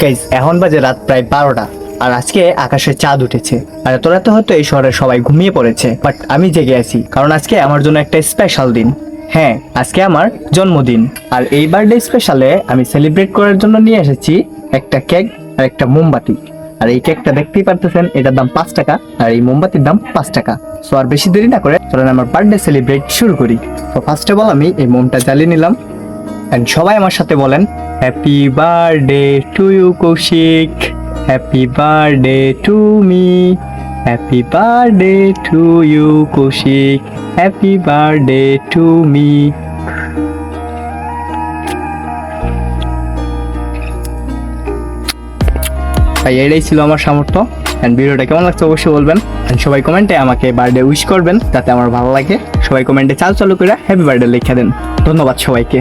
Guys এখন বাজে রাত প্রায় 12টা আর আজকে আকাশে চাঁদ উঠেছে আর এত রাতে হয়তো এই শহরে সবাই ঘুমিয়ে পড়েছে, বাট আমি জেগে আছি কারণ আজকে আমার জন্য একটা স্পেশাল দিন। হ্যাঁ, আজকে আমার জন্মদিন আর এই বার্থডে স্পেশালে আমি সেলিব্রেট করার জন্য নিয়ে এসেছি একটা কেক আর একটা মোমবাতি। আর এই কেকটা দেখতেই পারতেছেন, এটার দাম 5 টাকা আর এই মোমবাতির দাম 5 টাকা। সো আর বেশি দেরি না করে চলেন আমার বার্থডে সেলিব্রেট শুরু করি। তো ফার্স্ট অফ অল আমি এই মোমটা জ্বালিয়ে নিলাম এন্ড সবাই আমার সাথে বলেন happy birthday to you Koushik, happy birthday to me, happy birthday to you Koushik, happy birthday to me. তাই এটাই ছিল আমার সামর্থ্য। এন্ড ভিডিওটা কেমন লাগছে অবশ্যই বলবেন এন্ড সবাই কমেন্টে আমাকে বার্থডে উইশ করবেন যাতে আমার ভালো লাগে। সবাই কমেন্টে চালু করে হ্যাপি বার্থডে লিখে দেন। ধন্যবাদ সবাইকে।